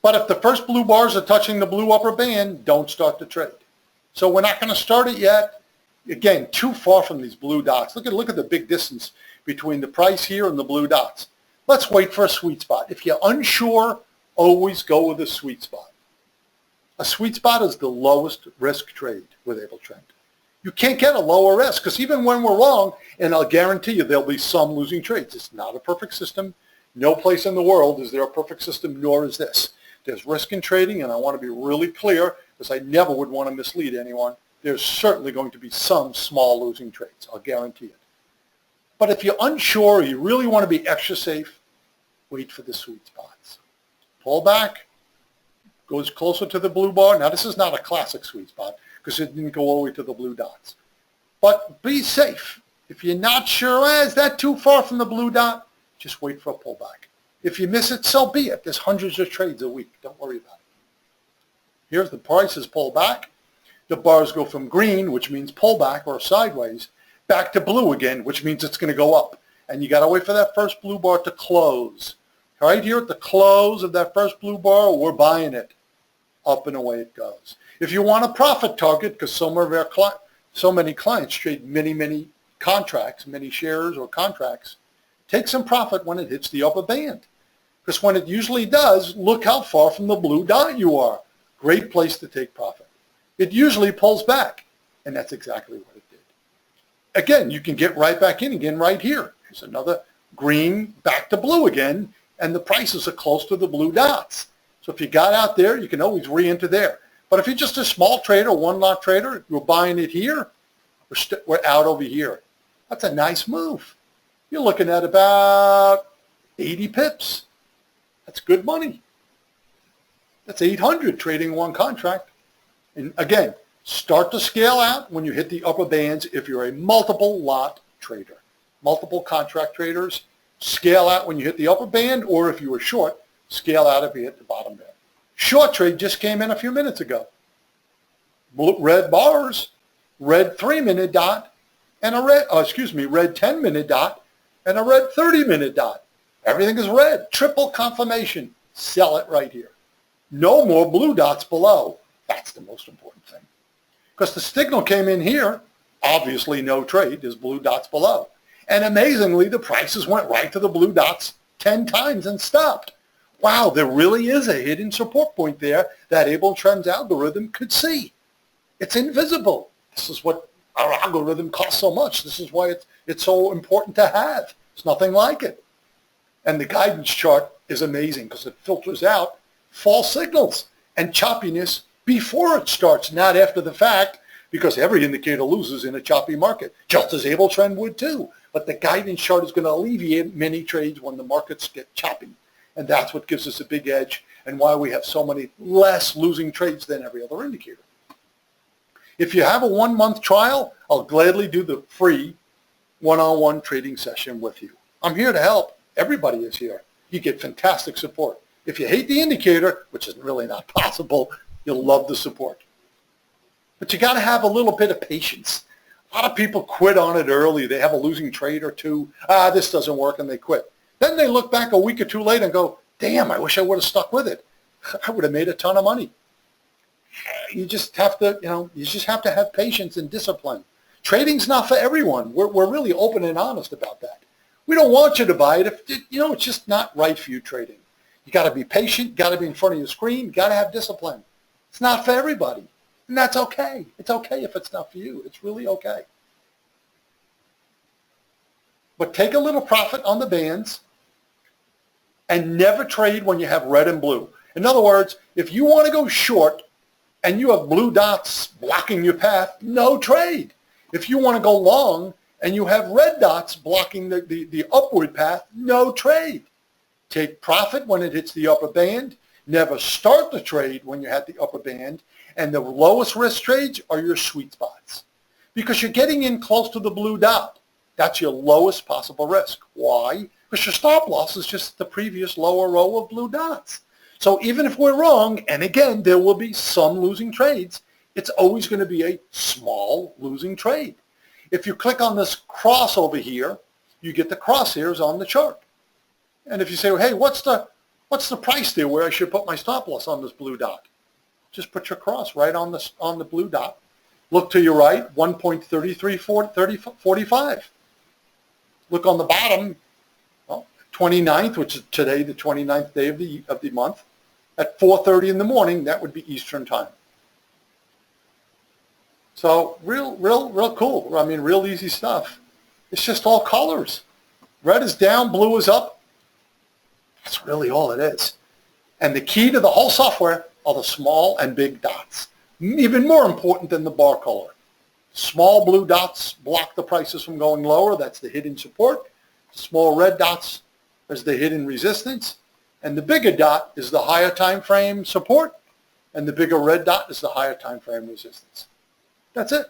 But if the first blue bars are touching the blue upper band, don't start the trade. So we're not going to start it yet. Again, too far from these blue dots. Look at the big distance between the price here and the blue dots. Let's wait for a sweet spot. If you're unsure, always go with a sweet spot. A sweet spot is the lowest risk trade with AbleTrend. You can't get a lower risk because even when we're wrong, and I'll guarantee you there'll be some losing trades. It's not a perfect system. No place in the world is there a perfect system, nor is this. There's risk in trading, and I want to be really clear because I never would want to mislead anyone. There's certainly going to be some small losing trades. I'll guarantee it. But if you're unsure or you really want to be extra safe, wait for the sweet spots. Pull back, goes closer to the blue bar. Now, this is not a classic sweet spot because it didn't go all the way to the blue dots. But be safe. If you're not sure, is that too far from the blue dot? Just wait for a pullback. If you miss it, so be it. There's hundreds of trades a week. Don't worry about it. Here's the prices pull back. The bars go from green, which means pullback or sideways, back to blue again, which means it's going to go up. And you got to wait for that first blue bar to close. Right here at the close of that first blue bar, we're buying it. Up and away it goes. If you want a profit target, because so many clients trade many contracts, many shares or contracts, take some profit when it hits the upper band. Because when it usually does, look how far from the blue dot you are. Great place to take profit. It usually pulls back, and that's exactly what it did. Again, you can get right back in again right here. Here's another green back to blue again, and the prices are close to the blue dots. So if you got out there, you can always re-enter there. But if you're just a small trader, one-lot trader, you're buying it here, we're out over here. That's a nice move. You're looking at about 80 pips. That's good money. That's 800 trading one contract. And again, start to scale out when you hit the upper bands if you're a multiple lot trader. Multiple contract traders, scale out when you hit the upper band, or if you were short, scale out if you hit the bottom band. Short trade just came in a few minutes ago. Red bars, red 3-minute dot, and a red 10-minute dot, and a red 30-minute dot. Everything is red. Triple confirmation. Sell it right here. No more blue dots below. That's the most important thing. Because the signal came in here, obviously no trade, there's blue dots below. And amazingly, the prices went right to the blue dots 10 times and stopped. Wow, there really is a hidden support point there that AbleTrend's algorithm could see. It's invisible. This is what our algorithm costs so much. This is why it's so important to have. It's nothing like it. And the guidance chart is amazing because it filters out false signals and choppiness before it starts, not after the fact, because every indicator loses in a choppy market, just as AbleTrend would too. But the guidance chart is going to alleviate many trades when the markets get choppy. And that's what gives us a big edge and why we have so many less losing trades than every other indicator. If you have a 1-month trial, I'll gladly do the free one-on-one trading session with you. I'm here to help. Everybody is here. You get fantastic support. If you hate the indicator, which is really not possible, you'll love the support. But you got to have a little bit of patience. A lot of people quit on it early. They have a losing trade or two. This doesn't work, and they quit. Then they look back a week or two later and go, damn, I wish I would have stuck with it. I would have made a ton of money. You just have to, have patience and discipline. Trading's not for everyone. We're really open and honest about that. We don't want you to buy it if, it's just not right for you trading. You got to be patient. You got to be in front of your screen. You got to have discipline. It's not for everybody. And that's okay. It's okay if it's not for you. It's really okay. But take a little profit on the bands and never trade when you have red and blue. In other words, if you want to go short and you have blue dots blocking your path, no trade. If you want to go long and you have red dots blocking the upward path, no trade. Take profit when it hits the upper band. Never start the trade when you're at the upper band. And the lowest risk trades are your sweet spots because you're getting in close to the blue dot. That's your lowest possible risk. Why? Because your stop loss is just the previous lower row of blue dots. So even if we're wrong, and again, there will be some losing trades, it's always going to be a small losing trade. If you click on this cross over here, you get the crosshairs on the chart. And if you say, hey, what's the What's the price there where I should put my stop loss on this blue dot? Just put your cross right on the blue dot. Look to your right, 1.3345. Look on the bottom, well, 29th, which is today, the 29th day of the month, at 4:30 in the morning. That would be Eastern time. So real cool. I mean, real easy stuff. It's just all colors. Red is down, blue is up. That's really all it is. And the key to the whole software are the small and big dots. Even more important than the bar color. Small blue dots block the prices from going lower. That's the hidden support. Small red dots is the hidden resistance. And the bigger dot is the higher time frame support. And the bigger red dot is the higher time frame resistance. That's it.